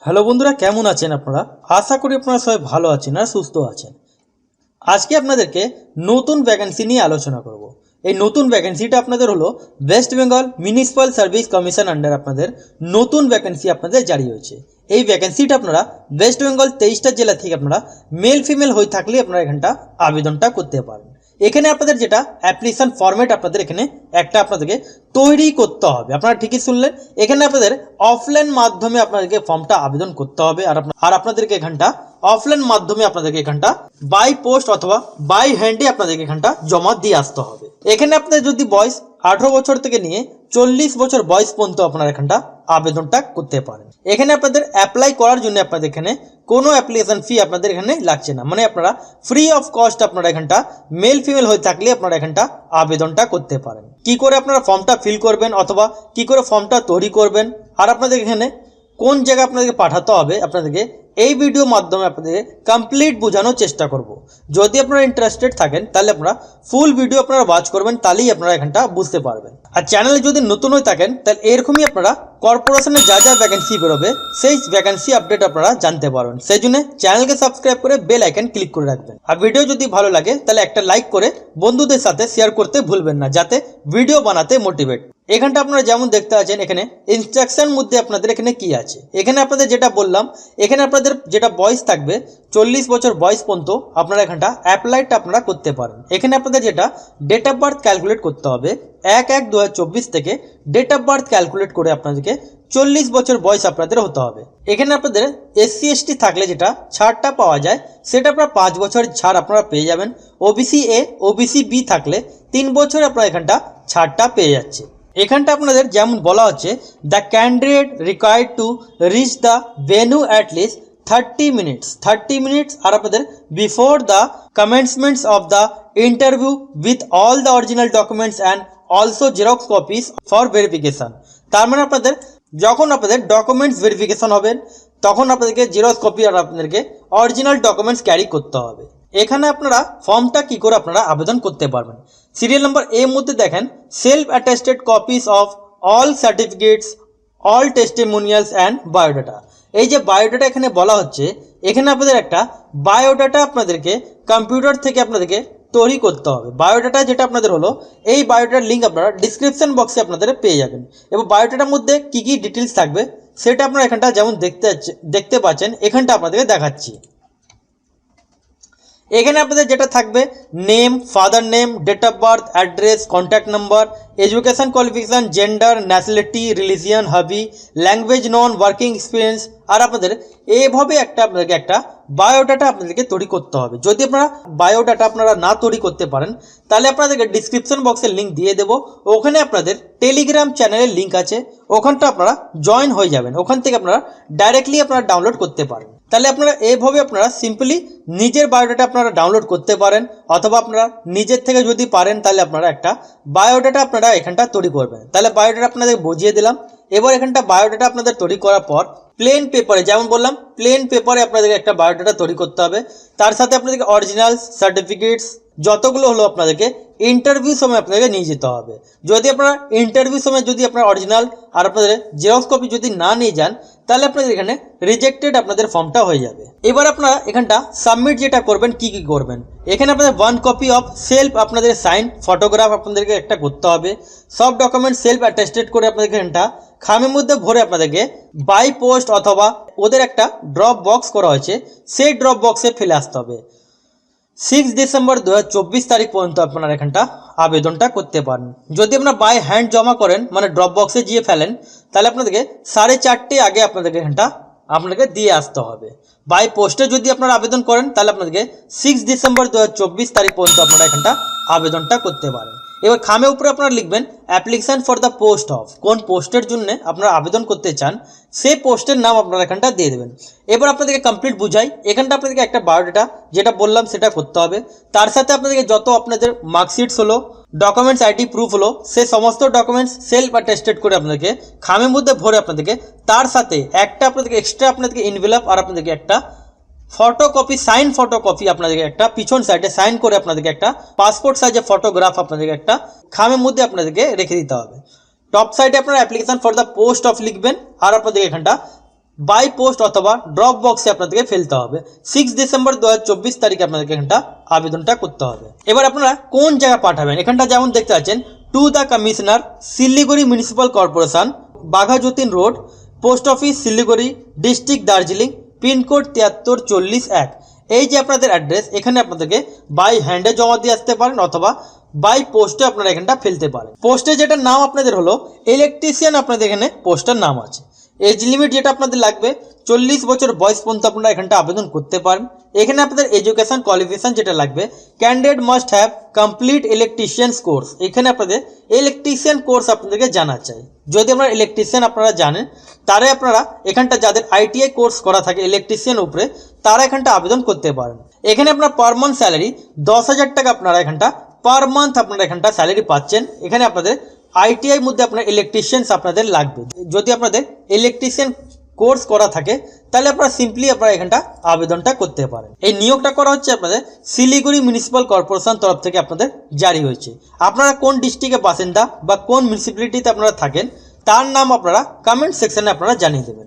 Hello বন্ধুরা, কেমন আছেন আপনারা? আশা করি আপনারা সবাই ভালো আছেন আর সুস্থ আছেন। আজকে আপনাদেরকে নতুন ভ্যাকেন্সি নিয়ে আলোচনা করব। এই নতুন ভ্যাকেন্সিটা আপনাদের হলো West Bengal municipal service commission under আপনাদের নতুন ভ্যাকেন্সি আপনাদের জারি হয়েছে। এই ভ্যাকেন্সিটা আপনারা ওয়েস্ট বেঙ্গল 23টা জেলা থেকে আপনারা মেল ফিমেল হয়ে থাকলে আপনারা এখানটা আবেদনটা করতে পারেন। এখানে আপনাদের যেটা অ্যাপ্লিকেশন ফরম্যাট আপনাদের এখানে একটা আপনাদেরকে তৈরি করতে হবে। আপনারা ঠিকই শুনলেন, এখানে আপনাদের অফলাইন মাধ্যমে আপনাদেরকে ফর্মটা আবেদন করতে হবে। আর আপনাদেরকে এখানটা অফলাইন মাধ্যমে আপনাদেরকে এখানটা বাই পোস্ট অথবা বাই হ্যান্ডে আপনাদেরকে এখানটা জমা দিয়ে আসতে হবে। এখানে আপনাদের যদি বয়স 18 বছর থেকে নিয়ে 40 বছর বয়স পর্যন্ত আপনারা এখানটা আবেদনটা করতে পারেন। এখানে আপনাদের অ্যাপ্লাই করার জন্য আপনাদের এখানে কোনো অ্যাপ্লিকেশন ফি আপনাদের এখানে লাগছে না, মানে আপনারা ফ্রি অফ কস্ট আপনারা এখানটা মেল ফিমেল হয়ে থাকলে আপনারা এখানটা আবেদনটা করতে পারেন। কি করে আপনারা ফর্মটা ফিল করবেন অথবা কি করে ফর্মটা তৈরি করবেন আর আপনাদের এখানে কোন জায়গায় আপনাদেরকে পাঠাতে হবে আপনাদেরকে এই ভিডিও মাধ্যমে আপনাদেরকে কমপ্লিট বোঝানোর চেষ্টা করব। যদি আপনারা ইন্টারেস্টেড থাকেন তাহলে আপনারা ফুল ভিডিও আপনারা ওয়াচ করবেন, তাহলেই আপনারা এখানটা বুঝতে পারবেন। আর চ্যানেলে যদি নতুন হয়ে থাকেন তাহলে এরকমই আপনারা কর্পোরেশনে যা যা ভ্যাকেন্সি বেরোবে সেই ভ্যাকেন্সি আপডেট আপনারা জানতে পারবেন। সেই জন্য চ্যানেলকে সাবস্ক্রাইব করে বেল আইকন ক্লিক করে রাখবেন। আর ভিডিও যদি ভালো লাগে তাহলে একটা লাইক করে বন্ধুদের সাথে শেয়ার করতে ভুলবেন না, যাতে ভিডিও বানাতে মোটিভেট। এখানটা আপনারা যেমন দেখতে পাচ্ছেন এখানে ইনস্ট্রাকশন মধ্যে আপনাদের এখানে কি আছে। এখানে আপনাদের যেটা বললাম, এখানে আপনাদের যেটা বয়স থাকবে 40 বছর বয়স পর্যন্ত আপনারা এখানটা অ্যাপ্লাইটা আপনারা করতে পারেন। এখানে আপনাদের যেটা ডেট অফ বার্থ ক্যালকুলেট করতে হবে 1/1/2024 থেকে ডেট অফ বার্থ ক্যালকুলেট করে আপনাদেরকে 40 বছর বয়স আপনাদের হতে হবে। এখানে আপনাদের SC ST থাকলে যেটা ছাড়টা পাওয়া যায় সেটা আপনারা 5 বছর ছাড় আপনারা পেয়ে যাবেন। OBC A OBC B থাকলে 3 বছর আপনারা এখানটা ছাড়টা পেয়ে যাচ্ছে। এখানটা আপনাদের যেমন বলা হচ্ছে the candidate required to reach the venue at least 30 minutes আর আপনাদের before the commencements of the interview with all the original documents and also Xerox copies for verification. তার মানে আপনাদের যখন আপনাদের ডকুমেন্টস ভেরিফিকেশন হবেন তখন আপনাদেরকে জেরক্স কপি আর আপনাদেরকে অরিজিনাল ডকুমেন্টস ক্যারি করতে হবে। এখানে আপনারা ফর্মটা কি করে আপনারা আবেদন করতে পারবেন। সিরিয়াল নাম্বার এর মধ্যে দেখেন self attested copies of all certificates all testimonials and biodata. এই যে বায়োডাটা এখানে বলা হচ্ছে, এখানে আপনাদের একটা বায়োডাটা আপনাদেরকে কম্পিউটার থেকে আপনাদেরকে তৈরি করতে হবে। বায়োডাটা যেটা আপনাদের হলো এই বায়োডাটার লিঙ্ক আপনারা ডিসক্রিপশন বক্সে আপনাদের পেয়ে যাবেন এবং বায়োডাটার মধ্যে কি কি ডিটেলস থাকবে সেটা আপনারা এখানটা যেমন দেখতে পাচ্ছেন এখানটা আপনাদেরকে দেখাচ্ছি। এখানে আপনাদের যেটা থাকবে name, father name, date of birth, address, contact number, education qualification, gender, nationality, religion, hobby, language known, working experience আর আপনাদের এইভাবে আপনাদেরকে একটা বায়োডাটা আপনাদেরকে তৈরি করতে হবে। যদি আপনারা বায়োডাটা আপনারা না তৈরি করতে পারেন তাহলে আপনাদেরকে ডিসক্রিপশন বক্সে লিঙ্ক দিয়ে দেবো, ওখানে আপনাদের টেলিগ্রাম চ্যানেলের লিঙ্ক আছে, ওখানটা আপনারা জয়েন হয়ে যাবেন। ওখান থেকে আপনারা ডাইরেক্টলি আপনারা ডাউনলোড করতে পারেন। তাহলে আপনারা এইভাবে আপনারা সিম্পলি নিজের বায়োডাটা আপনারা ডাউনলোড করতে পারেন অথবা আপনারা নিজের থেকে যদি পারেন তাহলে আপনারা একটা বায়োডাটা আপনারা এখানটা তৈরি করবেন। তাহলে বায়োডাটা আপনাদের বুঝিয়ে দিলাম। এবার এখানটা বায়োডাটা আপনাদের তৈরি করার পর প্লেন পেপারে, যেমন বললাম প্লেন পেপারে আপনাদেরকে একটা বায়োডাটা তৈরি করতে হবে। তার সাথে আপনাদেরকে অরিজিনাল সার্টিফিকেটস যতগুলো হলো আপনাদেরকে ইন্টারভিউ সময় আপনাদেরকে নিয়ে যেতে হবে। যদি আপনারা ইন্টারভিউ সময় যদি আপনারা অরিজিনাল আর আপনাদের জেরক্স কপি যদি না নিয়ে যান তাহলে আপনাদের এখানে রিজেক্টেড আপনাদের ফর্মটা হয়ে যাবে। এবার আপনারা এখানটা সাবমিট যেটা করবেন কি কি করবেন, এখানে আপনাদের 1 কপি অফ সেলফ আপনাদের সাইন ফটোগ্রাফ আপনাদেরকে একটা করতে হবে। সব ডকুমেন্ট সেলফ অ্যাটেস্টেড করে আপনাদেরকে এখানটা খামের মধ্যে ভরে আপনাদেরকে বাই পোস্ট অথবা ওদের একটা ড্রপ বক্স করা হয়েছে সেই ড্রপ বক্সে ফেলে আসতে হবে। 6 ডিসেম্বর 2024 তারিখ পর্যন্ত আপনারা এখানটা আবেদনটা করতে পারেন। যদি আপনারা বাই হ্যান্ড জমা করেন মানে ড্রপ বক্সে গিয়ে ফেলেন তাহলে আপনাদেরকে 4:30 আগে আপনাদেরকে এখানটা আপনাদেরকে দিয়ে আসতে হবে। বাই পোস্টে যদি আপনারা আবেদন করেন তাহলে আপনাদেরকে 6 ডিসেম্বর 2024 তারিখ পর্যন্ত আপনারা এখানটা আবেদনটা করতে পারেন। এবার খামের উপরে আপনারা লিখবেন application for the post of, কোন পোস্টের জন্য আপনারা আবেদন করতে চান সেই পোস্টের নাম আপনারা এখানটা দিয়ে দেবেন। এবার আপনাদেরকে কমপ্লিট বুঝাই, এখানটা আপনাদেরকে একটা বায়োডাটা যেটা বললাম সেটা করতে হবে। তার সাথে আপনাদেরকে যত আপনাদের মার্কশিটস হলো, ডকুমেন্টস, আইডি প্রুফ হলো, সেই সমস্ত ডকুমেন্টস সেলফ অ্যাটেস্টেড করে আপনাদেরকে খামের মধ্যে ভরে আপনাদেরকে তার সাথে একটা আপনাদেরকে এক্সট্রা আপনাদেরকে এনভেলপ আর আপনাদেরকে একটা ফটোকপি সাইন ফটোকপি আপনাদেরকে একটা পিছন সাইডে সাইন করে আপনাদেরকে একটা পাসপোর্ট সাইজের ফটোগ্রাফ আপনাদেরকে একটা খামের মধ্যে আপনাদেরকে রেখে দিতে হবে। টপ সাইডে আপনারা application for the post of লিখবেন আর আপনাদেরকে এখানটা বাই পোস্ট অথবা ড্রপ বক্সে আপনাদেরকে ফেলতে হবে। 6 ডিসেম্বর 2024 তারিখে আপনাদেরকে এখানটা আবেদনটা করতে হবে। এবার আপনারা কোন জায়গায় পাঠাবেন, এখানটা যেমন দেখতে পাচ্ছেন to the commissioner Siliguri municipal corporation, Baghajatin road, post office Siliguri, district Darjeeling, pincode 7340-1। এই যে আপনাদের অ্যাড্রেস, এখানে আপনাদেরকে বাই হ্যান্ডে জমা দিয়ে আসতে পারেন অথবা বাই পোস্টে আপনারা এখানটা ফেলতে পারেন। পোস্টে যেটা নাম আপনাদের হলো ইলেকট্রিশিয়ান, আপনাদের এখানে পোস্টের নাম আছে। এজ লিমিট যেটা আপনাদের লাগবে 40 বছর বয়স পর্যন্ত আপনারা এখানটা আবেদন করতে পারেন। এখানে আপনাদের এডুকেশন কোয়ালিফিকেশন যেটা লাগবে, candidate must have complete electricians course. এখানে আপনাদের ইলেকট্রিশিয়ান কোর্স আপনাদেরকে জানা চাই। যদি আপনারা ইলেকট্রিশিয়ান আপনারা জানেন, তারাই আপনারা এখানটা যাদের আইটিআই কোর্স করা থাকে ইলেকট্রিশিয়ান উপরে, তারা এখানটা আবেদন করতে পারেন। এখানে আপনার পার মান্থ স্যালারি 10,000 টাকা আপনারা এখানটা পার মান্থ আপনারা এখানটা স্যালারি পাচ্ছেন। এখানে আপনাদের আইটিআই মধ্যে আপনার ইলেকট্রিশিয়ানস আপনাদের লাগবে। যদি আপনাদের ইলেকট্রিশিয়ান কোর্স করা থাকে তাহলে আপনারা সিম্পলি আপনারা এখানটা আবেদনটা করতে পারেন। এই নিয়োগটা করা হচ্ছে আপনাদের শিলিগুড়ি মিউনিসিপ্যাল কর্পোরেশন তরফ থেকে আপনাদের জারি হয়েছে। আপনারা কোন ডিস্ট্রিক্টের বাসিন্দা বা কোন মিউনিসিপ্যালিটিতে আপনারা থাকেন তার নাম আপনারা কমেন্ট সেকশনে আপনারা জানিয়ে দেবেন।